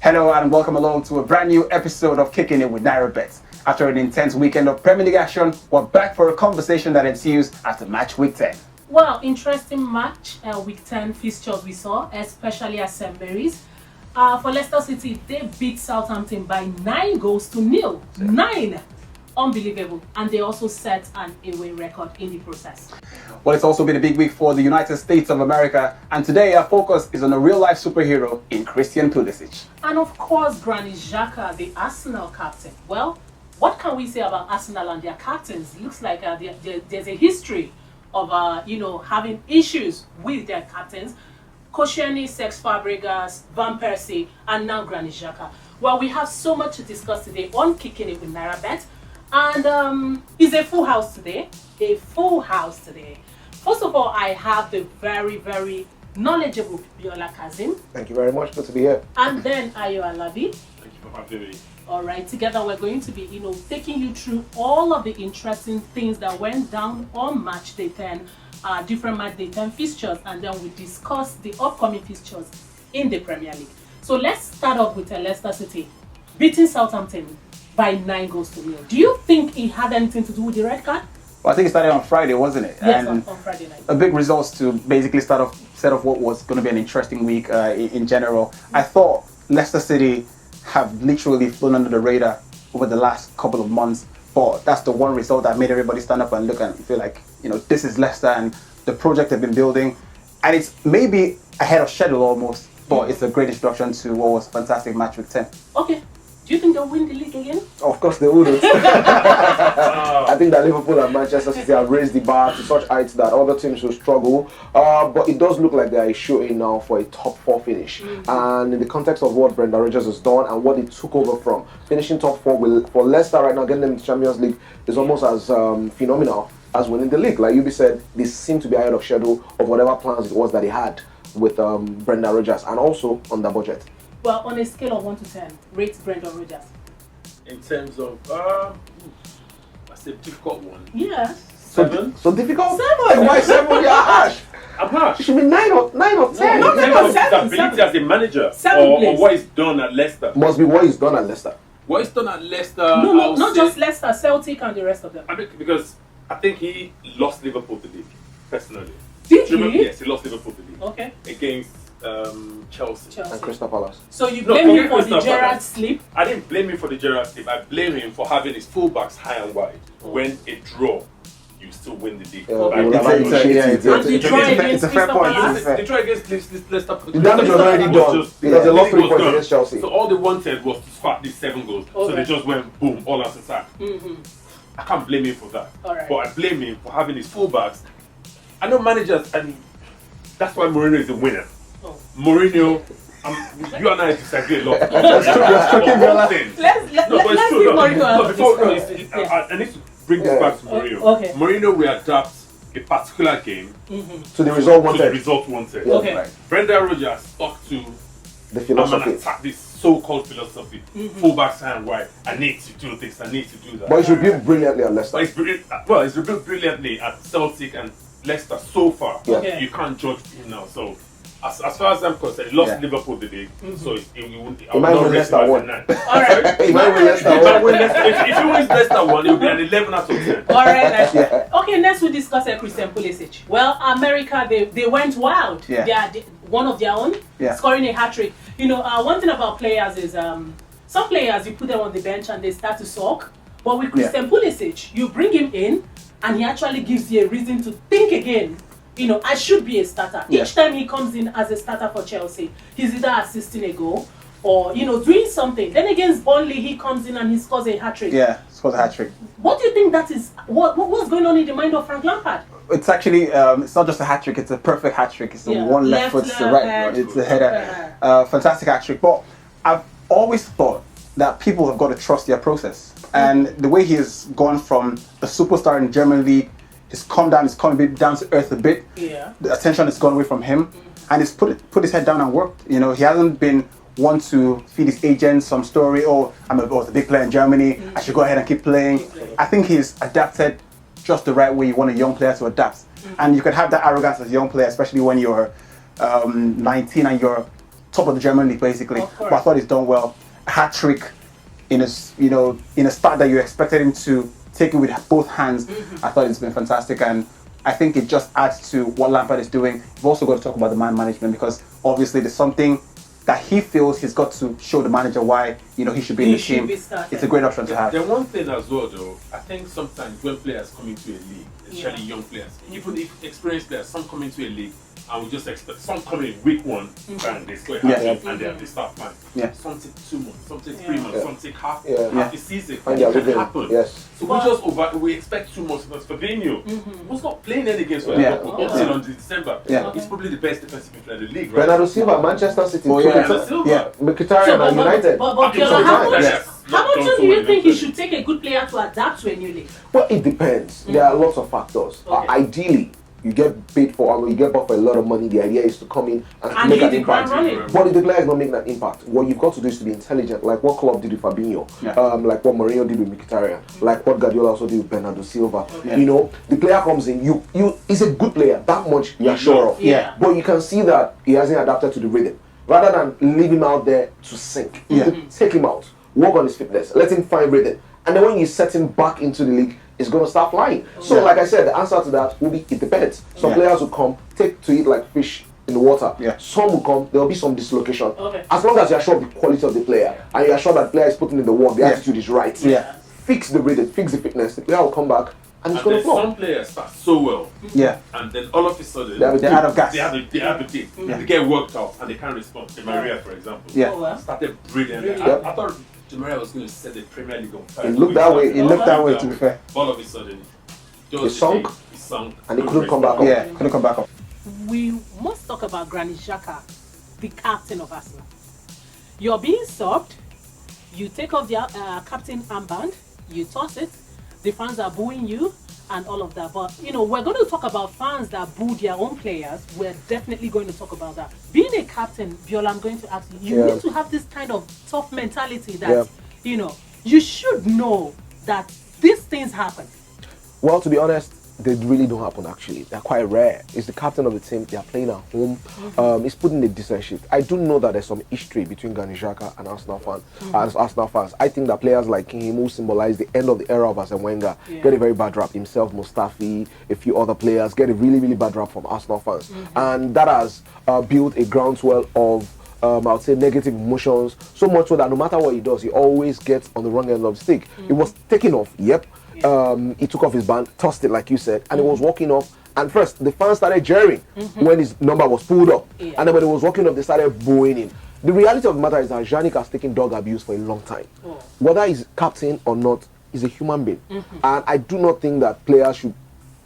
Hello and welcome along to a brand new episode of Kicking It with Nairabet. After an intense weekend of Premier League action, we're back for a conversation that ensues after match week 10. Well, interesting match, week 10 fixtures we saw, especially at St. Mary's. For Leicester City, they beat Southampton by 9-0. 9! Unbelievable. And they also set an away record in the process. Well, it's also been a big week for the United States of America, and today our focus is on a real-life superhero in Christian Pulisic. And of course, Granit Xhaka, the Arsenal captain. Well, what can we say about Arsenal and their captains? It looks like there's a history of having issues with their captains. Koscielny, Cesc Fabregas, Van Persie, and now Granit Xhaka. Well, we have so much to discuss today on Kicking It with Nairabet. And it's a full house today. A full house today. First of all, I have the very, very knowledgeable Biola Kazeem. Thank you very much. Good to be here. And then Alabi. Thank you for having me. All right, together we're going to be, taking you through all of the interesting things that went down on match day 10, different match day 10 fixtures, and then we discuss the upcoming fixtures in the Premier League. So let's start off with Leicester City beating Southampton by 9-0. Do you think it had anything to do with the red card? Well, I think it started on Friday, wasn't it? Yes, and on Friday night. A big result to basically set off what was going to be an interesting week in general. I thought Leicester City have literally flown under the radar over the last couple of months, but that's the one result that made everybody stand up and look and feel like, this is Leicester and the project they've been building. And it's maybe ahead of schedule almost, but it's a great introduction to what was a fantastic match week 10. Okay. Do you think they'll win the league again? Of course they wouldn't. I think that Liverpool and Manchester City have raised the bar to such heights that other teams will struggle. But it does look like they are shooting now for a top 4 finish. And in the context of what Brendan Rodgers has done and what he took over from, finishing top 4 for Leicester right now, getting them into Champions League is almost as phenomenal as winning the league. Like Yubi said, they seem to be ahead of schedule of whatever plans it was that he had with Brendan Rodgers and also on the budget. Well, on a scale of 1 to 10, rate Brendan Rodgers. In terms of, that's a difficult one. Yeah. 7? So difficult? 7. Why 7? You're harsh. I'm harsh. It should be 9 or 10. No, In terms of his 7, ability as a manager, 7, or please. what he's done at Leicester. Must be what he's done at Leicester. What he's done at Leicester, No, I'll not say- just Leicester, Celtic and the rest of them. I mean, because I think he lost Liverpool the league, personally. Did Do you remember? he? Yes, he lost Liverpool the league. Okay. Against Chelsea. And Crystal Palace. So you No, blame him forget for the Crystal Gerrard Palace. slip? I didn't blame him for the Gerrard slip. I blame him for having his fullbacks high and wide. When a draw, you still win the league. Okay. They would have appreciated it. And Detroit against it's a fair Crystal point. Palace? Detroit against Leicester. The damage was already done because they lost 3 points against Chelsea. So all they wanted was to squat these 7 goals. So Okay. they just went boom, all out attack. I can't blame him for that. Alright. But I blame him for having his fullbacks. I know managers, and that's why Mourinho is a winner. Oh. Mourinho, you and I disagree a lot. That's true, that's true. But one thing- Let's No, but it's leave true. Mourinho out No, of before, no, this. it's- I need to bring this back to Mourinho. Okay. Mourinho will adapt a particular game To the result to the wanted. result wanted. Okay. Right. Brendan Rodgers stuck to The I'm an philosophy. attack, this so-called philosophy. Fullbacks hand wide. I need to do this. I need to do that. But it's rebuilt brilliantly at But Leicester. it's brilliant. Well, it's rebuilt brilliantly at Celtic and Leicester so far. Yeah. Okay. You can't judge him now. So, as far as I'm concerned, he lost Yeah. Liverpool the league. So he won't. He might win Leicester 1. Alright. He might win Leicester If he 1. wins Leicester 1, it will be an 11 out of 10. Alright. Okay, next we discuss Christian Pulisic. Well, America, they went wild. Yeah. They are one of their own, Yeah. scoring a hat-trick. One thing about players is some players, you put them on the bench and they start to sulk. But with Christian Pulisic, you bring him in and he actually gives you a reason to think again. I should be a starter. Yeah. Each time he comes in as a starter for Chelsea, he's either assisting a goal or, doing something. Then against Burnley, he comes in and he scores a hat-trick. Yeah, scores a hat-trick. What do you think that is? What's going on in the mind of Frank Lampard? It's actually, it's not just a hat-trick, it's a perfect hat-trick. It's the one left foot to the right. head. It's a header. Fantastic hat-trick. But I've always thought that people have got to trust their process. And the way he has gone from a superstar in German league, he's come down, he's come a bit down to earth a bit. Yeah. The attention has gone away from him. And he's put his head down and worked. He hasn't been one to feed his agents some story, I'm a big player in Germany, I should go ahead and keep playing. I think he's adapted just the right way you want a young player to adapt. And you can have that arrogance as a young player, especially when you're 19 and you're top of the German league basically. Of course. But I thought he's done well. Hat trick in his, in a start that you expected him to take it with both hands. I thought it's been fantastic, and I think it just adds to what Lampard is doing. We've also got to talk about the man management, because obviously there's something that he feels he's got to show the manager why he should be in the team. It's a great option to have. The one thing as well, though, I think sometimes when players come into a league, especially young players, even if experienced players, some come into a league and we just expect some come in week one and they score and they start playing. Some take 2 months, some take 3 months, some take half the season. And it can happen. Yes. So we expect 2 months. But Fabinho was not playing any games for Liverpool until December. He's probably the best defensive player in the league, right? Bernardo Silva, Manchester City. Mkhitaryan and United. But Biola, how much do you think he should take a good player to adapt to a new league? Well, it depends. There are lots of factors. Ideally, you get paid for, you get bought for a lot of money. The idea is to come in and make an impact. But if the player is not making an impact, what you've got to do is to be intelligent, like what Klopp did with Fabinho, like what Mourinho did with Mkhitaryan, like what Guardiola also did with Bernardo Silva. The player comes in, he's a good player, that much you're sure of. But you can see that he hasn't adapted to the rhythm. Rather than leave him out there to sink, take him out, work on his fitness, let him find rhythm. And then when you set him back into the league, it's going to start flying. So like I said, the answer to that will be, it depends. Some players will come, take to it like fish in the water. Some will come, there will be some dislocation. As long as you're sure of the quality of the player, and you're sure that the player is putting in the work, the attitude is right, fix the rhythm, fix the fitness, the player will come back and it's going to flow. Some players start so well, and then all of a sudden they're out of gas. They have a team. They get worked out and they can't respond. The Maria, for example, started brilliantly. I thought Di Maria was going to set the Premier League on fire. It looked that way. It looked that way, to be fair. All of a sudden, he sunk, and he couldn't come back up. Couldn't come back up. We must talk about Granit Xhaka, the captain of Arsenal. You're being subbed. You take off the captain armband. You toss it. The fans are booing you and all of that. But, we're going to talk about fans that boo their own players. We're definitely going to talk about that. Being a captain, Biola, I'm going to ask you, you need to have this kind of tough mentality that, you should know that these things happen. Well, to be honest, they really don't happen actually. They're quite rare. It's the captain of the team. They are playing at home. He's putting a decent shift. I do know that there's some history between Granit Xhaka and Arsenal fans. I think that players like him, who symbolize the end of the era of Arsene Wenger, get a very bad rap. Himself, Mustafi, a few other players get a really, really bad rap from Arsenal fans. And that has built a groundswell of I would say negative emotions, so much so that no matter what he does, he always gets on the wrong end of the stick. It was taken off, he took off his band, tossed it like you said, and it was walking off. And first, the fans started jeering when his number was pulled up. And then when it was walking off, they started booing him. The reality of the matter is that Yannick has taken dog abuse for a long time. Whether he's captain or not, he's a human being. And I do not think that players should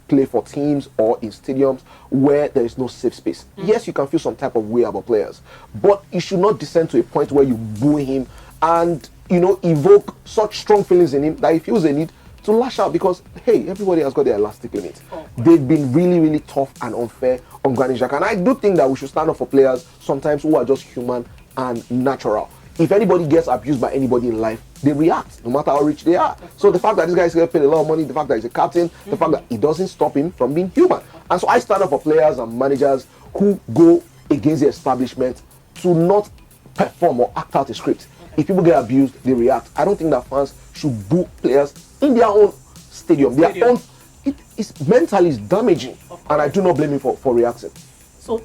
play for teams or in stadiums where there is no safe space. Yes, you can feel some type of way about players, but you should not descend to a point where you boo him and evoke such strong feelings in him that he feels a need to lash out, because hey, everybody has got their elastic limit. They've been really, really tough and unfair on Granit Xhaka, and I do think that we should stand up for players sometimes who are just human and natural. If anybody gets abused by anybody in life, they react, no matter how rich they are. So the fact that this guy is getting paid a lot of money, the fact that he's a captain, the fact that it doesn't stop him from being human. And so I stand up for players and managers who go against the establishment to not perform or act out a script. If people get abused, they react. I don't think that fans should boo players in their own stadium. Their own, it's mentally damaging, and I do not blame him for reacting. So,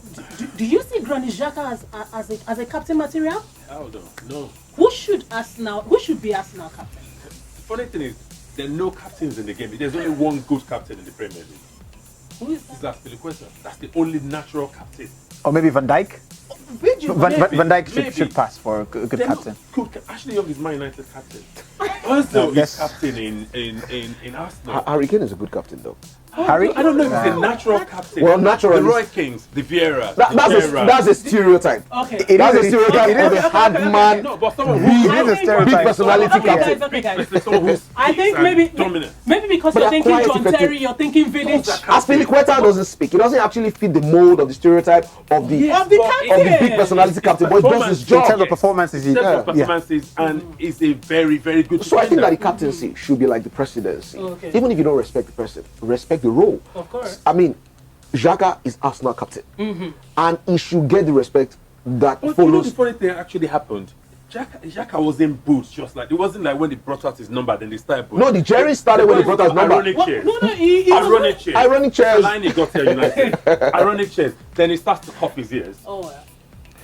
do you see Granit Xhaka as a captain material? No. Who should be Arsenal captain? The funny thing is, there are no captains in the game. There's only one good captain in the Premier League. Who is that? That's Azpilicueta. That's the only natural captain. Or maybe Van Dijk? Van Dijk should pass for a good captain. Ashley Young is Man United captain. Ozil is captain in Arsenal. Harry Kane is a good captain though. Harry? I don't know if he's a natural captain. Well, natural. The Roy Kings, the Vieira. That's a stereotype. Okay. That's a stereotype of a hard man. No, but someone who is a stereotype. Big personality captain. Okay, guys. I think maybe because But you're thinking quiet, John Terry, you're thinking Village. Azpilicueta doesn't speak. He doesn't actually fit the mold of the stereotype of the big personality captain. But he does his job. In terms of performances, and is a very, very good So I think that the captaincy should be like the presidency. Even if you don't respect the president, respect the role. Of course. I mean, Xhaka is Arsenal captain, and he should get the respect that But you know follows. the funny thing actually happened. Xhaka was in boots, just like it wasn't like when they brought out his number, then they started boots. No, the Jerry started when they brought out his number. Ironic chairs. No, he was Ironic chairs. Ironic chairs. Fellaini got here United. Ironic chairs. Then he starts to cough his ears. Oh, well.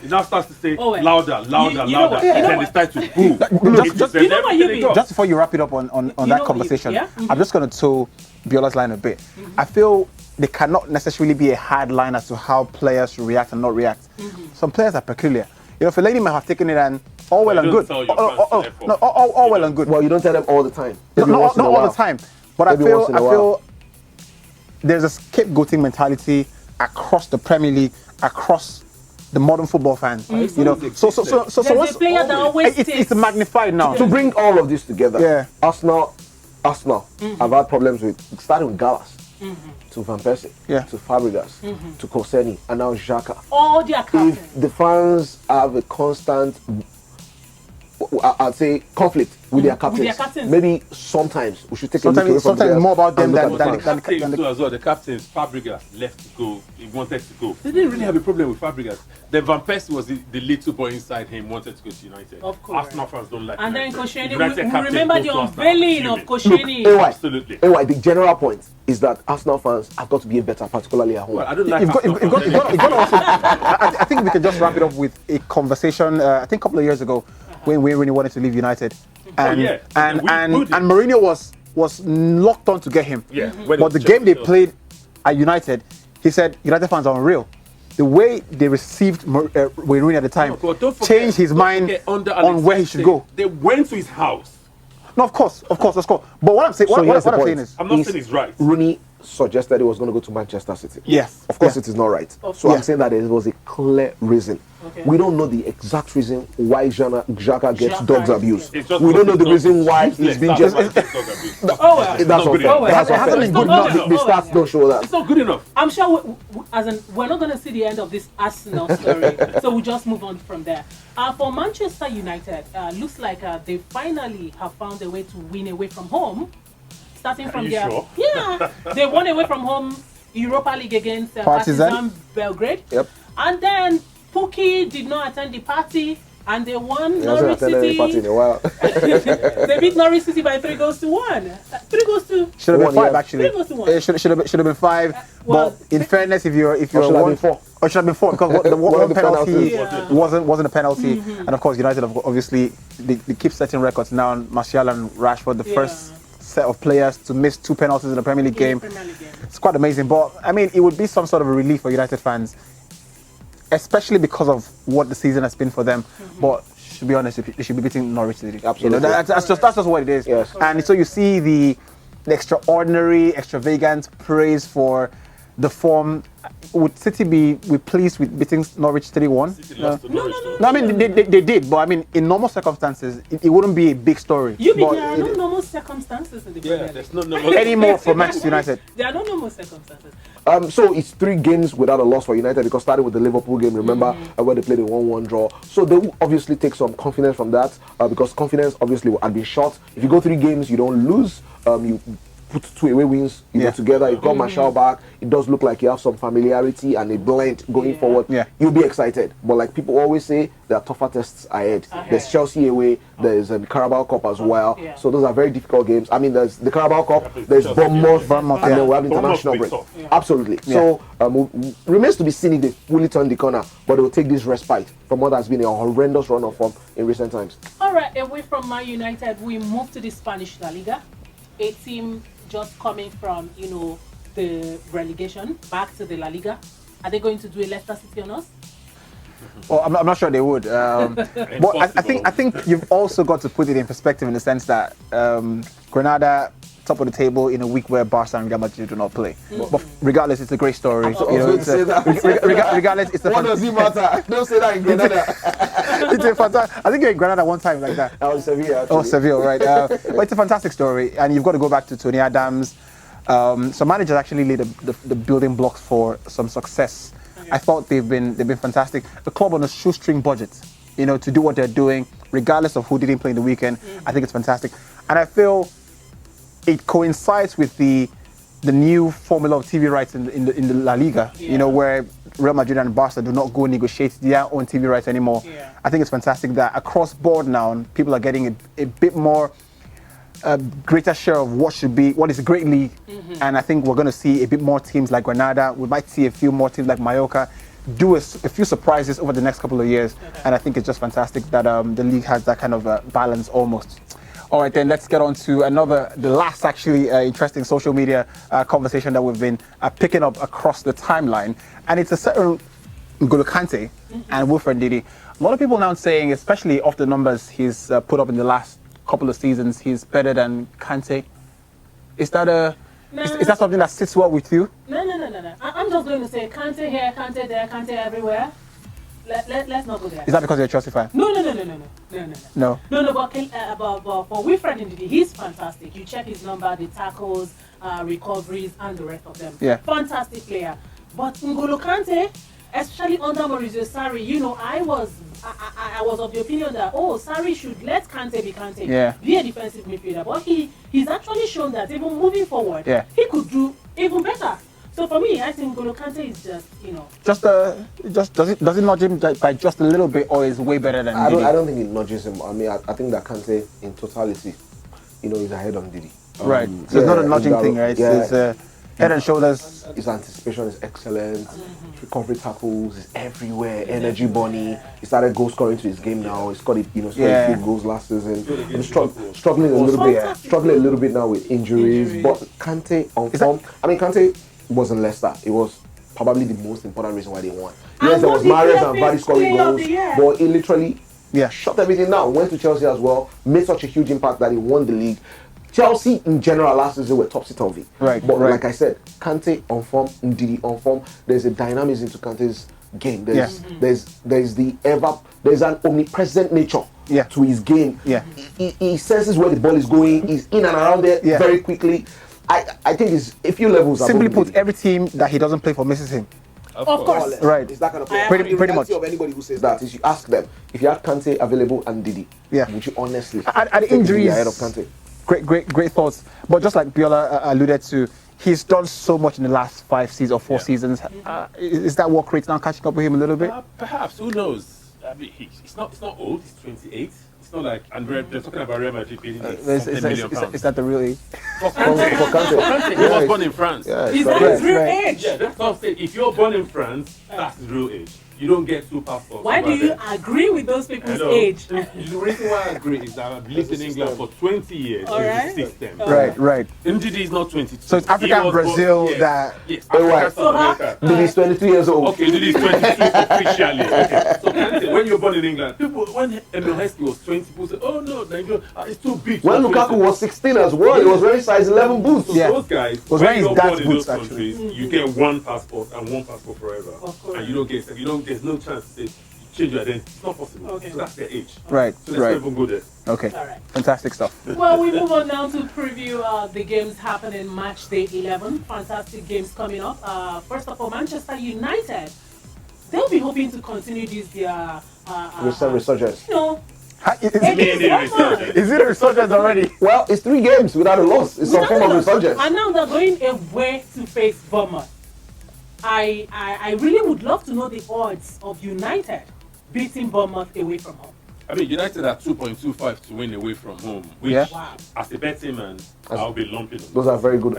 He now starts to say Oh, well. louder. You know And what? then they start to boo. You know what you mean? Just before you wrap it up on You that know, conversation, yeah? I'm just going to toe Biola's line a bit. I feel there cannot necessarily be a hard line as to how players should react and not react. Some players are peculiar. You know, Fellaini might have taken it and all well and don't good. tell your fans to No, all well and good. Well, you don't tell them all the time. Not Every once in a all while. the time. But I Every feel once in a while. there's a scapegoating mentality across the Premier League, across the modern football fans. You know, so There's once a player that always it's magnified now. To bring all of this together, Yeah. Arsenal have had problems with starting with Gallas, to Van Persie, Yeah. to Fabregas, to Koscielny, and now Xhaka. all their captains. If the fans have a constant, I'd say, conflict with their captains, captains. maybe sometimes we should take a look away from Sometimes players more about them and look than at But the the fans. captains too as well. The captains, Fabregas left to go. He wanted to go. They didn't really have a problem with Fabregas. Then Van Persie was the little boy inside him, wanted to go to United. Of course. Arsenal fans don't like And then United. Koscielny, United we captain remember goes the to Arsenal, unveiling of fuming. Koscielny. Absolutely. Anyway, the general point is that Arsenal fans have got to be better, particularly at home. Well, I don't like You've got Arsenal also, fans. I think we can just wrap it up with a conversation. I think a couple of years ago, when Wayne Rooney wanted to leave United, and yeah. and We and, booed him. and Mourinho was locked on to get him. Yeah, when it But was the game they Chelsea. played at United, he said United fans are unreal. The way they received Wayne Rooney at the time But don't forget- changed his don't mind forget, under on Alex where he should go. They went to his house. No, of course. But what I'm saying, So what here's the I'm point. saying is, I'm not saying he's right. Rooney suggested he was going to go to Manchester City. Yes. Of course, Yeah. it is not right. So Yeah. I'm saying that there was a clear reason. Okay. We don't know the exact reason why Xhaka gets Xhaka dogs is- abuse. It's just We don't know the because reason why it's he's been useless. just. That's why it's dog abuse. Oh, well. That's not unfair. good enough. That's It hasn't unfair. been good enough. The stats don't show that. It's not good enough. I'm sure, as in, we're not going to see the end of this Arsenal story, so we'll just move on from there. For Manchester United, looks like they finally have found a way to win away from home, starting from you their sure? yeah, they won away from home Europa League against Partizan. Partizan Belgrade, Yep. and then Pukki did not attend the party. And they won He hasn't Norwich attended any City. party in a while. They beat Norwich City by 3-1. 3-2. should have been 1, five yeah. actually. Three goes to one. It should have been 5. well, but in fairness, if you're should have one, been 4. or should have been 4 because the One one of the penalty penalties. Yeah. wasn't a penalty, and of course United have obviously they keep setting records now. Martial and Rashford, the Yeah. first set of players to miss 2 penalties in a Premier League game. Premier League game. It's quite amazing, but I mean, it would be some sort of a relief for United fans, especially because of what the season has been for them. But to be honest, they should be beating Norwich City. Absolutely. You know, that's just what it is. Yes. And so you see the extraordinary, extravagant praise for the form. Would City be pleased with beating Norwich 3-1? City lost to Norwich, though. No, I mean they did, but I mean in normal circumstances it wouldn't be a big story. You mean But there are no normal circumstances in the Premier Yeah, League? there's no anymore for Manchester United. There are no normal circumstances. So it's 3 games without a loss for United because starting with the Liverpool game, remember, where they played a 1-1 draw. So they will obviously take some confidence from that because confidence obviously had been shot. If you go 3 games, you don't lose. You put 2 away wins, you go together, you've got Martial back. It does look like you have some familiarity and a blend going forward. Yeah. You'll be excited. But like people always say, there are tougher tests ahead. There's Chelsea away, there's Carabao Cup as well. Yeah. So those are very difficult games. I mean, there's the Carabao Cup, there's Chelsea, Bournemouth, Bournemouth, and yeah. then we have Bournemouth international will break. be tough. Yeah. Absolutely. So remains to be seen if they fully turn the corner, but they will take this respite from what has been a horrendous run of form in recent times. All right, away from Man United, we move to the Spanish La Liga. A team just coming from, the relegation back to the La Liga. Are they going to do a Leicester City on us? Well, I'm not sure they would. But I think you've also got to put it in perspective in the sense that Granada top of the table in a week where Barca and Real Madrid do not play. But regardless, it's a great story. Regardless, it's a What does it matter? Don't say that in Granada. it's a fantastic. I think you're in Granada one time like that. That was Sevilla. Oh, actually. Seville, right? But it's a fantastic story, and you've got to go back to Tony Adams. Some managers actually laid the building blocks for some success. I thought they've been fantastic. The club on a shoestring budget, to do what they're doing, regardless of who didn't play in the weekend. I think it's fantastic, and I feel it coincides with the the new formula of TV rights in the La Liga. You know, where Real Madrid and Barca do not go negotiate their own TV rights anymore. Yeah. I think it's fantastic that across board now people are getting a bit more. A greater share of what is a great league, and I think we're going to see a bit more teams like Granada. We might see a few more teams like Mallorca do a few surprises over the next couple of years, and I think it's just fantastic that the league has that kind of balance almost. All right, then let's get on to the last actually interesting social media conversation that we've been picking up across the timeline, and it's a certain N'Golo Kanté and Wilfred Ndidi. A lot of people now saying, especially off the numbers he's put up in the last couple of seasons, he's better than Kanté. Is that something that sits well with you? No. I'm just going to say Kanté here, Kanté there, Kanté everywhere. Let's not go there. Is that because you're a Chelsea fan? No. But for Wilfred Ndidi, he's fantastic. You check his number, the tackles, recoveries, and the rest of them. Yeah. Fantastic player. But N'Golo Kanté, especially under Maurizio Sarri, you know, I was of the opinion that Sarri should let Kanté be Kanté, be a defensive midfielder. But he's actually shown that even moving forward, he could do even better. So for me, I think N'Golo Kanté is just, you know, just does it nudge him by just a little bit, or is way better than Ndidi? I don't think it nudges him. I mean, I think that Kanté in totality, you know, is ahead of Ndidi. Right. So it's not a nudging thing, right? It's head and shoulders. His anticipation is excellent. Recovery tackles is everywhere. Energy bunny. He started goal scoring to his game now. He's got a few goals last season. He's struggling a little bit now with injuries. But Kanté on form. I mean, Kanté was in Leicester. It was probably the most important reason why they won. Yes, there was Mahrez and Vardy scoring goals, but he literally shut everything down. Went to Chelsea as well. Made such a huge impact that he won the league. Chelsea in general last season were topsy-turvy. But like I said, Kanté on form, Ndidi on form. There's a dynamism to Kanté's game. There's an omnipresent nature to his game. He senses where the ball is going. He's in and around there very quickly. I think it's a few levels. Simply put, every team that he doesn't play for misses him. Of course. Right. It's that kind of player. Pretty much. Of anybody who says that is you ask them, if you have Kanté available and Ndidi, would you honestly and injuries ahead of Kanté? Great thoughts. But just like Biola alluded to, he's done so much in the last 5 seasons or 4 seasons. Is that what creates now catching up with him a little bit? Perhaps. Who knows? I mean, it's not old. He's 28. It's not like, and they're talking about Real Madrid paying £10 million. Is that the real age? For Kanté, he was born in France. Is that his real age? Yeah, that's what I'm saying. If you're born in France, that's his real age. You don't get 2 passports. Why do you agree with those people's age? The reason why I agree is that I've lived in England for 20 years. Right. The system. Right. Ndidi is not 22. So it's Africa and Brazil that... Yes, Africa, South America. Ndidi's 22 years old. Okay, Ndidi is 22 officially. Okay. So Kanté, when you're born in England, when Emil Heskey was 20, people say, oh no, Nigeria, it's too big. When Lukaku was 16 as well, he was wearing size 11 boots. So those guys, was when wearing you're his born dad's in boots, those actually. countries, you get one passport and one passport forever. And you don't get, there's no chance to say, change your identity. It's not possible. So that's their age. Right. So let's not even go there. Okay. All right. Fantastic stuff. Well, we move on now to preview the games happening match day 11. Fantastic games coming up. First of all, Manchester United. They'll be hoping to continue this their resurgence. You know, Is it a resurgence already? Well, it's 3 games without a loss. It's some form of resurgence. And now they're going away to face Bournemouth. I really would love to know the odds of United beating Bournemouth away from home. I mean, United are 2.25 to win away from home, which, as a betting man, I'll be lumping them. Those are very good.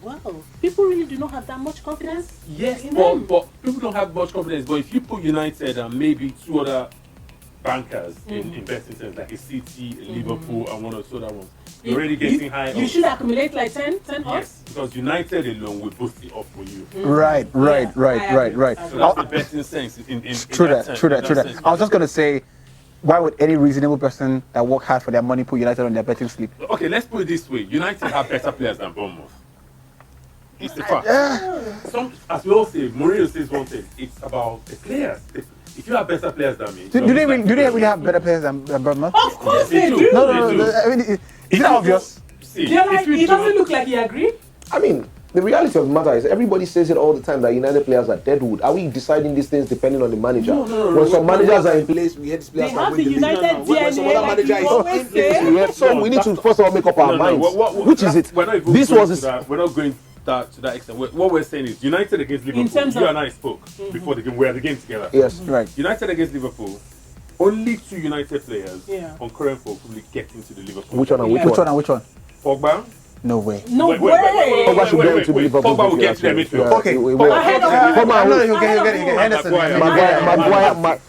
Well, people really do not have that much confidence. Yes, but people don't have much confidence. But if you put United and maybe 2 other bankers in betting sense, like a City, a Liverpool, and 1 or 2 other ones, you're already getting high. You should accumulate like 10 odds. Because United alone will boost it up for you. Right. So that's the betting sense. True that. I was just going to say, why would any reasonable person that work hard for their money put United on their betting slip? Okay, let's put it this way. United have better players than Bournemouth. It's the fact. As we all say, Mourinho says one thing. It's about the players. If you have better players than me... Do they really have better players than Bournemouth? Of course they do. No. I mean, is it obvious? He doesn't look like he agreed. I mean, the reality of the matter is everybody says it all the time that United players are deadwood. Are we deciding these things depending on the manager? When some managers are in place, we hear these players They have the United when some DNA, other like manager you is always in place, say. yeah, so we need to first of all make up our minds. Which is it? We're not even This going was to this. that. We're not going to that extent. What we're saying is United against Liverpool. terms You of- and I spoke before the game. We had the game together. Yes. Right. United against Liverpool. Only 2 United players Yeah. on current form probably get into the Liverpool. Which one and which Which one one? and which one? Pogba. No way. No Wait, way. Pogba should get into the Liverpool Pogba will midfield, get to their actually. midfield. Yeah, Okay. we- Ahead of No, Pogba no, will- he'll get Henderson. Maguire won't get ahead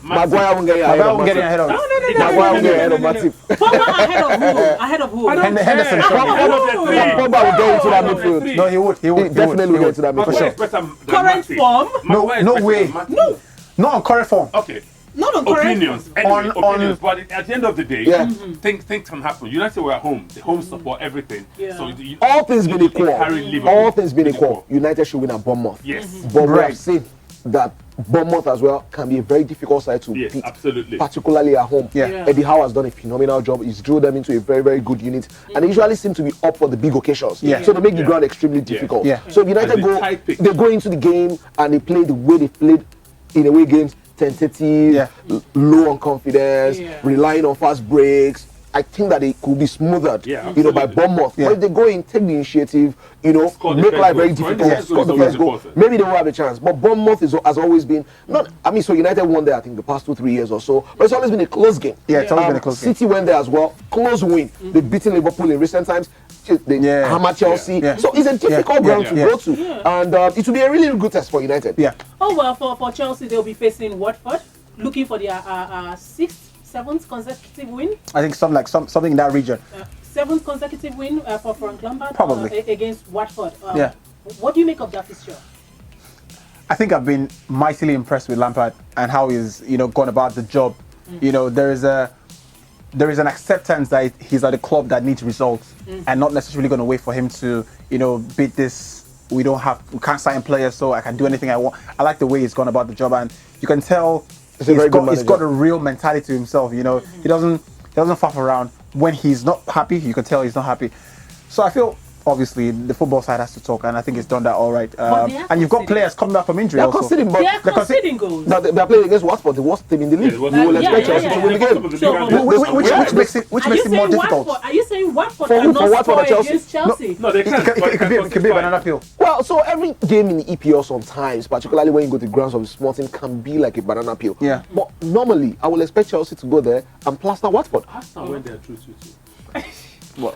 Maguire of won't get ahead of. Maguire won't get ahead of Matip. Pogba ahead of who? Ahead of who? Henderson. Pogba will get into that midfield. No, he would. He He would. definitely will get into that Maguire midfield. is better than Current Matip. form? Maguire is No better way. than Matip. No. Not on current form. Okay. Not on current Opinions. form. Anyway, On- opinions. But at the end of the day, Yeah. things can happen. United were at home. The home support, everything. Yeah. So All things being equal, carry Liverpool. all things being equal, United should win at Bournemouth. Yes. But we Right. have seen that Bournemouth as well can be a very difficult side to Yes, beat, absolutely. particularly at home. Yeah. Eddie Howe has done a phenomenal job. He's drilled them into a very, very good unit, and they usually seem to be up for the big occasions. Yeah. So they make the Yeah. ground extremely difficult. Yeah. So if United And the go, tight pitch. they go into the game and they play the way they played in away games, tentative, Yeah. low on confidence, Yeah. relying on fast breaks. I think that it could be smoothed, Yeah, by absolutely. Bournemouth. Yeah. But if they go in, take the initiative, Score the make first life goal. very Scoring difficult, the first score goal the is first goal, always important. maybe they will have a chance. But Bournemouth has always been, so United won there, I think, the past 2-3 years or so. But it's always been a close game. Yeah, it's always been a close game. City went there as well, close win. They've beaten Liverpool in recent times. They Yeah. hammer Chelsea. Yeah. So it's a difficult Yeah. ground Yeah. to Yeah. go to. And it will be a really good test for United. Yeah. Oh well, for Chelsea they'll be facing Watford, looking for their 6th, 7th consecutive win. I think something in that region. 7th consecutive win for Frank Lampard Probably. against Watford. Yeah. What do you make of that fixture? I think I've been mightily impressed with Lampard and how he's gone about the job. There is an acceptance that he's at a club that needs results and not necessarily going to wait for him to beat this. We can't sign players, so I can do anything I want. I like the way he's gone about the job, and you can tell He's a very good he's got manager. a real mentality to himself. He doesn't faff around. When he's not happy, you can tell he's not happy. So I feel obviously the football side has to talk, and I think it's done that all right. they are And you've got conceding. players coming back from injury They're also. conceding, but They are Because conceding goals. now they're playing against Watford, the worst team in the league. Yeah, it was- You will Yeah, expect yeah, Chelsea yeah, to win the yeah. game. So- Which makes it Are you more saying difficult. Watford? Are you saying Watford For who? cannot For Watford or score Chelsea? against Chelsea? No, they It can't. could be a banana peel. Well, so every game in the EPL sometimes, particularly when you go to the grounds of the small team, can be like a banana peel. Yeah. But normally, I will expect Chelsea to go there and plaster Watford. Arsenal went there 2-2. Well,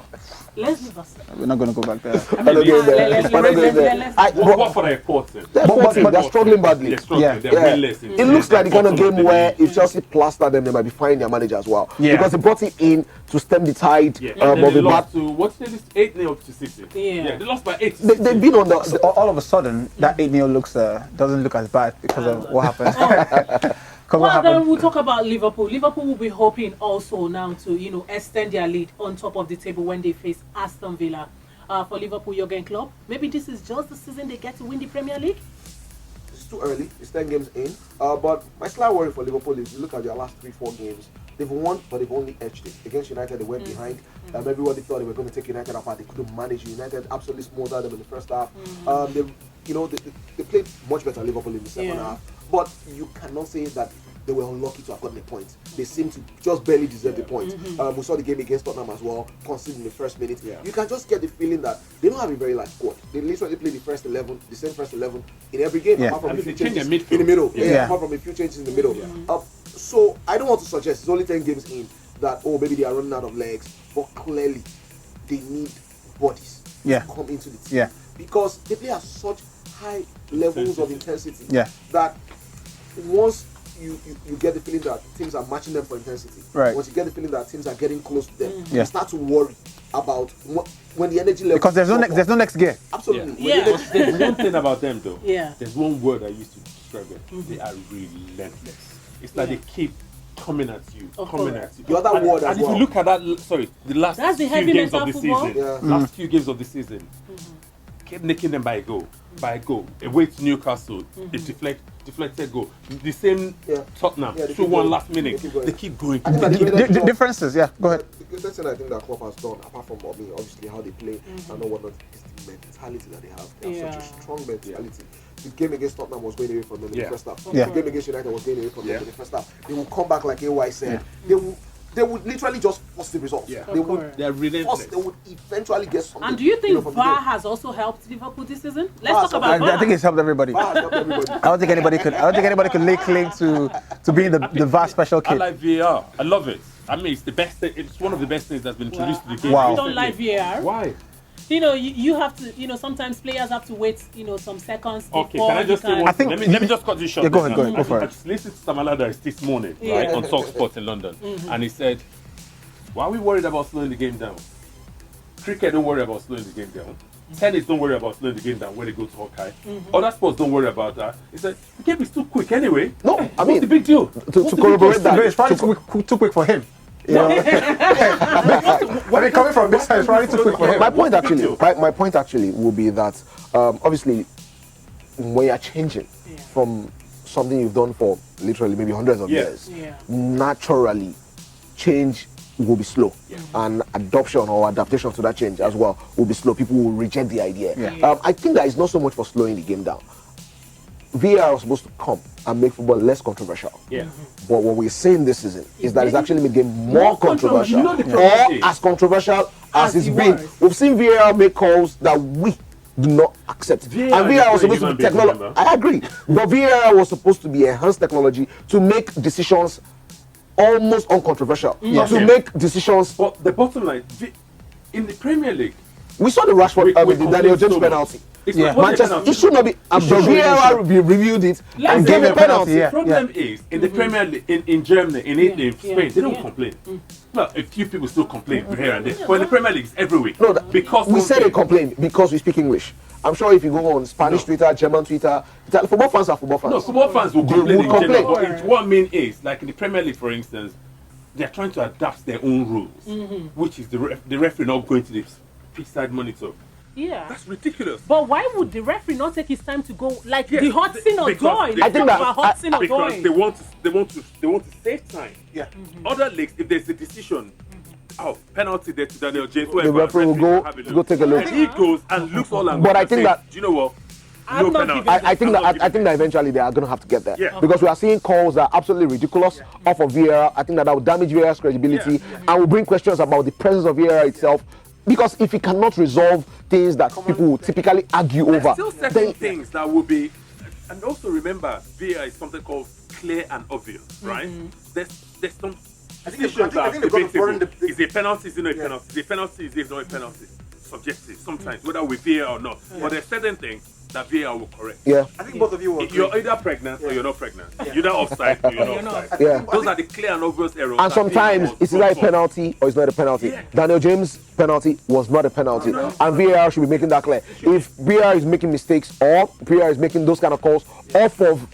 Let's leave us. we're not going to go back there. I'm not going there. let's- I'm not going let's- there. let's- I- What but for the important? they're but- 14, they're struggling badly. They're struggling. Yeah. They're Yeah. winless. It looks like the kind of game where if Chelsea plaster them, they might be firing their manager as well. Yeah. Because they brought him in to stem the tide Yeah. of And then they the lost bad. to what's they lose 8-0 to City. Yeah. They lost by 8. to They've City. been on the. So all of a sudden, that 8-0 doesn't look as bad because of what happened. Because what Well, then happened? we'll talk about Liverpool. Liverpool will be hoping also now to, extend their lead on top of the table when they face Aston Villa. For Liverpool, Jurgen Klopp, maybe this is just the season they get to win the Premier League. It's too early. It's 10 games in. But my slight worry for Liverpool is you look at their last 3-4 games. They've won, but they've only edged it. Against United, they went behind. Everybody thought they were going to take United apart. They couldn't manage United. Absolutely smothered them in the first half. They played much better Liverpool in the second half. But you cannot say that they were unlucky to have gotten a point. They seem to just barely deserve the point. We saw the game against Tottenham as well, conceding in the first minute. You can just get the feeling that they don't have a very large squad. They literally play the same first 11 in every game, Yeah. apart from I a mean, few they change changes their midfield. in the middle. Yeah. Apart from a few changes in the middle. So I don't want to suggest it's only 10 games in that maybe they are running out of legs, but clearly they need bodies Yeah. to come into the team Yeah. because they play at such high levels of intensity Yeah. that once you get the feeling that teams are matching them for intensity, Right. once you get the feeling that teams are getting close to them, Yeah. you start to worry about when the energy level Because there's no next gear. absolutely when the Yeah. energy- There's one thing about them though. Yeah. There's one word I used to describe them. They are relentless. It's like Yeah. they keep coming at you, Of coming course. at you. The other and, word as and if well. you look at that, the last That's the few heavy games of mental the football. season, Yeah. last few games of the season, kept nicking them by a goal. Away to Newcastle, they deflect. deflected goal. The same Tottenham, Yeah, they 2-1 keep last minute. going. They keep going. I think that the greatest job- Differences, yeah. Go ahead. The greatest thing I think that Klopp has done, apart from obviously how they play and all whatnot, is the mentality that they have. They have such a strong mentality. The game against Tottenham was going away from them in the first half. Yeah. The game against United was going away from them in the first half. They will come back like AY said. They would literally just force the results. Yeah. They're relentless. They would eventually get something. And do you think from the VAR game. has also helped Liverpool this season? VAR Let's talk about VAR. I think it's helped everybody. VAR has helped everybody. I don't think anybody could lay claim to being the VAR special I kid. like VAR. I love it. I mean, it's the best thing. It's one of the best things that's been introduced to the game. Wow. I don't like VAR. Why? You know, you have to, you know, sometimes players have to wait, you know, some seconds Okay, before can I just you say can... one I think thing? Let me just cut this short. Yeah, go ahead, go for I it. just listened to Sam Allardyce this morning, right, on Talk Sport in London, and he said, why are we worried about slowing the game down? Cricket don't worry about slowing the game down. Tennis don't worry about slowing the game down when they go to Hawkeye. Other sports don't worry about that. He said, the game is too quick anyway. No, I What's mean, the big deal? to corroborate that, It's probably too quick for him. You know? I mean, coming from this side, it's probably too quick for him. my point actually will be that obviously when you're changing from something you've done for literally maybe hundreds of years, naturally change will be slow, and adoption or adaptation to that change as well will be slow. People will reject the idea. I think that it's not so much for slowing the game down. VAR was supposed to come and make football less controversial. But what we're saying this season is that it's actually made the game more controversial, You know the problem is, as controversial as it's it been. was. We've seen VAR make calls that we do not accept. VAR And VAR was is supposed to human be beings, technology. remember? I agree. But VAR was supposed to be enhanced technology to make decisions almost uncontroversial. To make decisions. but the bottom line, in the Premier League, We saw the Rashford, we the Daniel complain James so penalty. it's Yeah. not what Manchester, penalty. it should not be. The VAR reviewed it and say gave the a penalty. penalty, The problem is, in the Premier League, in Germany, in Italy, in Spain, they don't complain. Well, a few people still complain here and there. But in the Premier League, it's every week. No, because we said they they complain because we speak English. I'm sure if you go on Spanish Twitter, German Twitter, football fans are football fans. No, football fans will They complain would in complain. general. But what I mean is, like in the Premier League, for instance, they're trying to adapt their own rules, which is the referee not going to the pitch side monitor. Yeah. That's ridiculous. But why would the referee not take his time to go, like the Hudson or because Doyle? I think that- Hudson or Because they want to save time. Yeah. Other leagues, if there's a decision, penalty there to Daniel James, The whoever, referee will go have a to look. go take a look. And he goes and looks all and But I and think says, that- do you know what? I'm No not penalty. giving I think that eventually they are going to have to get there. Yeah. Because we are seeing calls that are absolutely ridiculous off of VAR. I think that will damage VAR's credibility and will bring questions about the presence of VAR itself. Because if it cannot resolve things that people will typically argue over, Still certain things that will be, and also remember, VAR is something called clear and obvious, right? There's some decisions that are debatable. Is it a penalty? Is it not a penalty? Is it a penalty? Is it not a penalty? Subjective sometimes, whether with VAR or not. But there's certain things that VAR will correct. yeah, I think both of you will agree. You're either pregnant or you're not pregnant. You're either offside or you're not offside. yeah. Those are the clear and obvious errors. And that sometimes VAR it's will either a for. penalty or it's not a penalty. Yeah. Daniel James' penalty was not a penalty. And VAR should be making that clear. If VAR is making mistakes or VAR is making those kind of calls off of,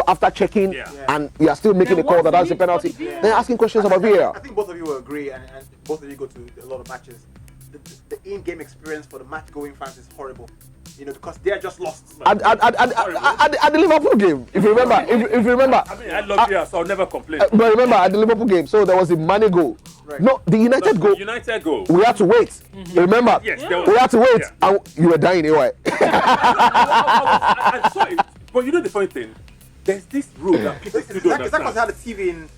after checking and we are still making Then a call what's that the that's a need for penalty, the VAR? then asking questions about I VAR. think both of you will agree, and both of you go to a lot of matches. The in-game experience for the match-going fans is horrible, because they are just lost. At the Liverpool game, if you remember, if you remember, I mean, I love VAR, so I'll never complain. but remember at the Liverpool game, so there was a Mane goal. Right. No, the United goal. United goal. We had to wait. Remember? Yes, there was- We had to wait, yeah. and you were dying anyway. I saw it. But you know the funny thing? There's this rule that people still don't Is that because they understand. had a TV in?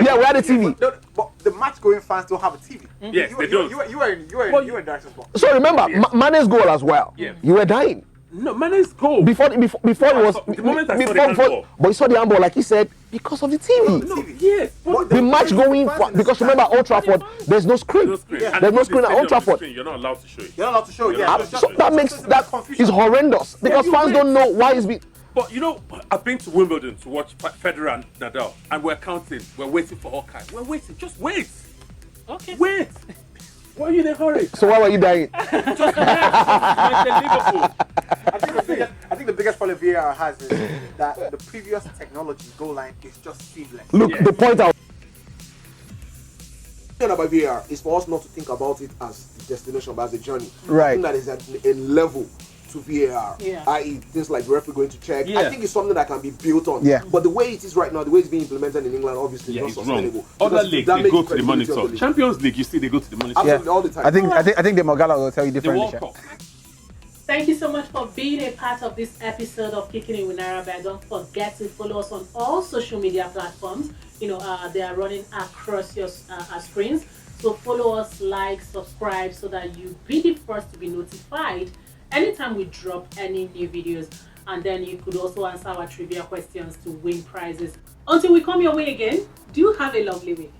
Yeah, we had a TV. But the match-going fans don't have a TV. Yes, they don't. You were in director's box. So remember, Mane's goal as well. Yeah. You were dying No, Mane's goal. before it was. The moment I saw the handball. But you saw the handball, like he said, because of the TV. No, yes. But The match going because remember Old Trafford, there's no screen. no screen. And There's no if screen it's at Old on the Trafford. screen, you're not allowed to show it. You're not allowed to show it. Yeah, You're so not So allowed that to makes It's a that confusion. is horrendous because you fans wait. don't know why it's being. But I've been to Wimbledon to watch Federer and Nadal, and we're counting. We're waiting for Hawkeye. We're waiting. Just wait. Okay. Wait. Why are you in a hurry? So why were you dying? Just Liverpool. I think the biggest problem VAR has is that the previous technology goal line is just seamless. Look, Yeah. the point out about VAR is for us not to think about it as the destination, but as a journey. Right. I think that is a level to VAR, Yeah. i.e. things like the referee going to check. Yeah. I think it's something that can be built on. Yeah. But the way it is right now, the way it's being implemented in England, obviously, Yeah, is it's not wrong. sustainable. Other Because leagues, that they go makes to the credibility of monitor. league. Champions League, you see, they go to the monitor. Absolutely, all the time. I think the Mogala will tell you The differently. World Cup. Thank you so much for being a part of this episode of Kicking It with Nairabet. Don't forget to follow us on all social media platforms. They are running across your screens. So follow us, like, subscribe, so that you be the first to be notified anytime we drop any new videos. And then you could also answer our trivia questions to win prizes. Until we come your way again, do have a lovely week.